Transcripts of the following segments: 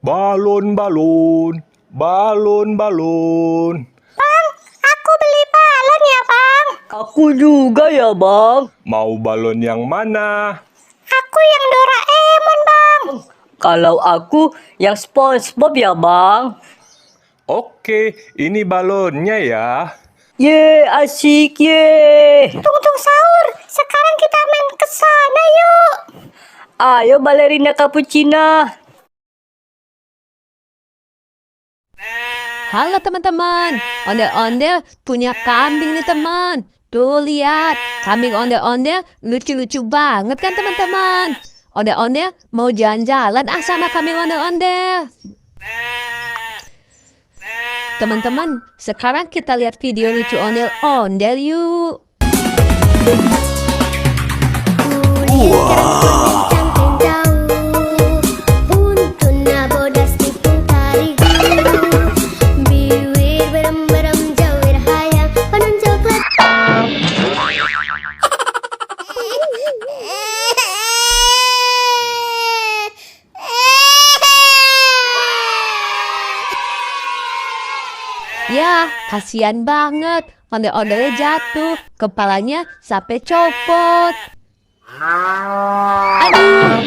Balon, balon, balon, balon. Bang, aku beli balon ya, Bang. Aku juga ya, Bang. Mau balon yang mana? Aku yang Doraemon, Bang. Kalau aku yang SpongeBob ya, Bang. Oke, ini balonnya ya. Ye, asik ye. Tungtung sahur, sekarang kita main ke sana yuk. Ayo balerina cappuccino. Halo teman-teman, ondel-ondel punya kambing nih teman. Tuh lihat, kambing ondel-ondel lucu-lucu banget kan teman-teman. Ondel-ondel mau jalan-jalan sama kambing ondel-ondel. Teman-teman, sekarang kita lihat video lucu ondel-ondel yuk. Ya, kasihan banget. Ondel-ondelnya jatuh, kepalanya sampai copot. Aduh.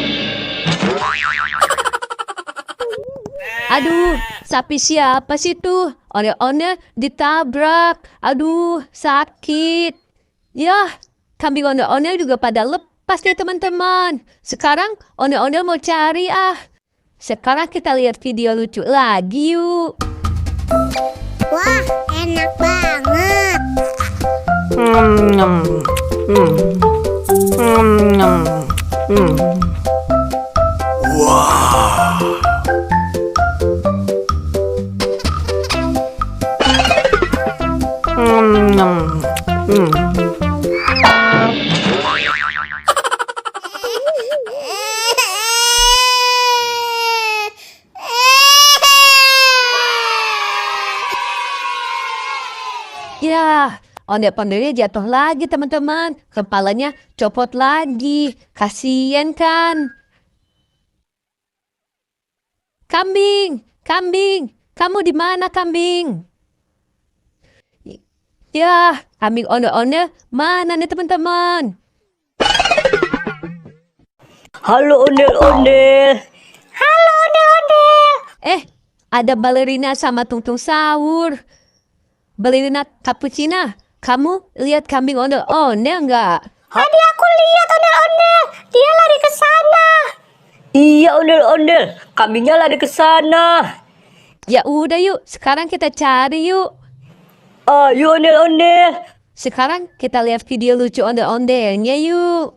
Aduh, sapi siapa sih tuh? Ondel-ondel ditabrak. Aduh, sakit. Ya, kambing ondel-ondel juga pada lepas nih teman-teman. Sekarang ondel-ondel mau cari Sekarang kita lihat video lucu lagi yuk. Wah, enak banget. Ya, ondel-ondelnya jatuh lagi teman-teman. Kepalanya copot lagi. Kasian kan? Kambing, kambing, kamu di mana kambing? Ya, kambing ondel-ondel mana nih teman-teman? Halo ondel-ondel. Halo, ondel-ondel. Ada balerina sama tungtung sahur. Balerina cappuccino, kamu lihat kambing ondel-ondel nggak? Tadi aku lihat ondel-ondel. Dia lari ke sana. Iya ondel-ondel, kambingnya lari ke sana. Ya udah yuk, sekarang kita cari yuk. Ayo ondel-ondel. Sekarang kita lihat video lucu ondel-ondelnya yuk.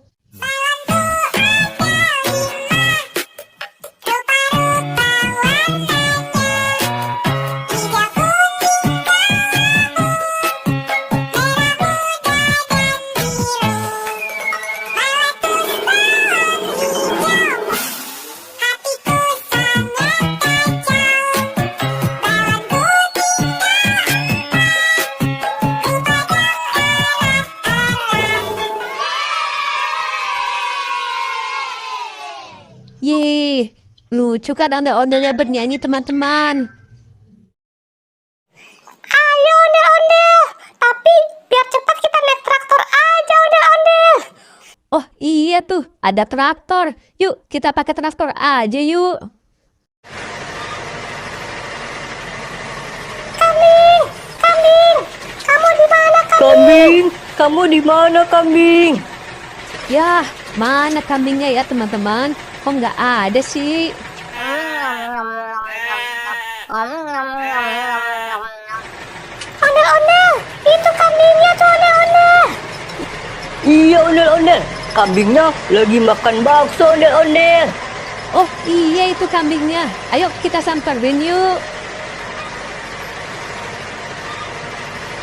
Yeay, lucu kan ondel-ondelnya bernyanyi teman-teman. Ayo, ondel-ondel. Tapi biar cepat kita naik traktor aja, ondel-ondel. Oh iya tuh, ada traktor. Yuk, kita pakai traktor aja yuk. Kambing, kambing. Kamu di mana, kambing? Kambing, kamu di mana kambing? Ya, mana kambingnya ya teman-teman? Kok nggak ada sih? Ondel-ondel, itu kambingnya tuh, ondel-ondel. Iya ondel-ondel, kambingnya lagi makan bakso ondel-ondel. Oh iya itu kambingnya. Ayo kita samperin yuk.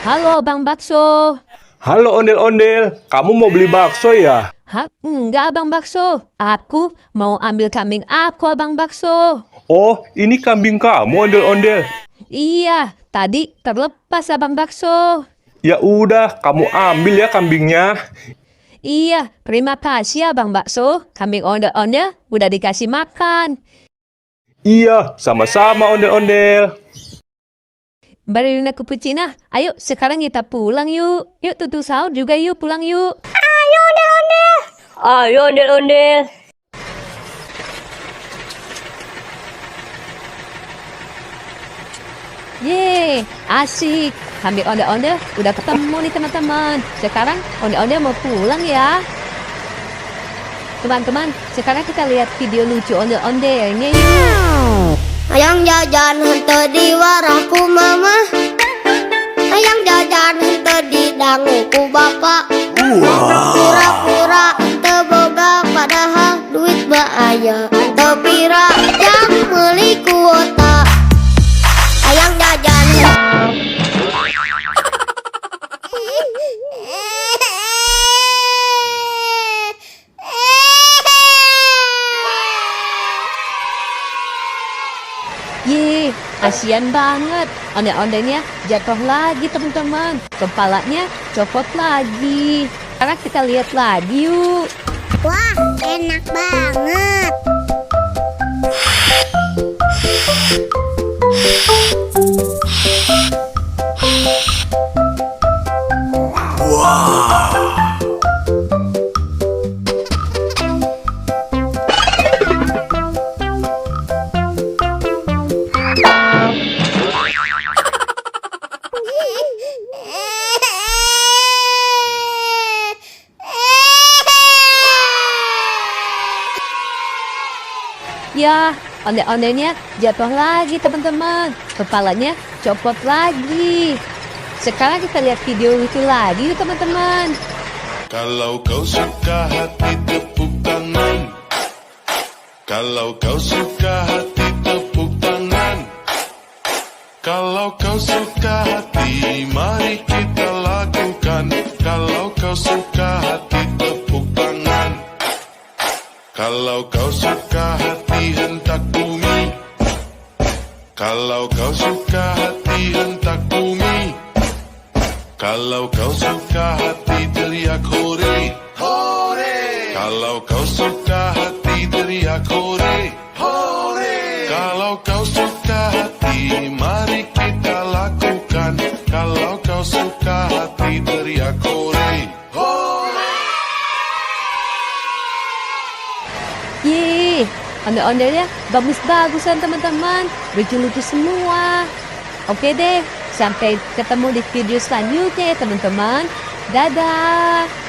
Halo Bang Bakso. Halo ondel-ondel, kamu mau beli bakso ya? Hah? Enggak Abang Bakso. Aku mau ambil kambing aku Abang Bakso. Oh, ini kambing kamu ondel-ondel. Iya, tadi terlepas Abang Bakso. Ya udah, kamu ambil ya kambingnya. Iya, terima kasih ya Bang Bakso. Kambing ondel-ondel udah dikasih makan. Iya, sama-sama ondel-ondel. Baru nak cappuccino. Ayo, sekarang kita pulang yuk. Yuk, tutup sahur juga yuk, pulang yuk. Ayo ondel-ondel. Ayo ondel-ondel. Yeay, asik. Kami ondel-ondel udah ketemu nih teman-teman. Sekarang ondel-ondel mau pulang ya. Teman-teman, sekarang kita lihat video lucu ondel-ondelnya yuk. Ayang jajan henteu di warahku mama. Ayang jajan henteu di danguku bapak. Pura-pura henteu boga padahal duit aya. Henteu pira yang meuli kuota. Ayang jajan Yeay, kasihan banget. Ondel-ondelnya jatuh lagi teman-teman. Kepalanya copot lagi. Sekarang kita lihat lagi yuk. Wah, enak banget. Ya, ondel-ondelnya jatuh lagi teman-teman. Kepalanya copot lagi. Sekarang kita lihat video lucu lagi yuk teman-teman. Kalau kau suka hati tepuk tangan. Kalau kau suka hati tepuk tangan. Kalau kau suka hati mari kita lakukan. Kalau kau suka hati tepuk tangan. Kalau kau suka hati hentak bumi. Kalau kau suka hati hentak bumi. Kalau kau suka hati teriak hore, hore. Kalau kau suka hati teriak hore, hore. Kalau kau suka hati mari kita lakukan. Kalau kau suka hati teriak hore, hore. Yeay, ondel-ondelnya bagus-bagusan teman-teman. Lucu-lucu semua. Oke deh, sampai ketemu di video selanjutnya ya teman-teman. Dadah.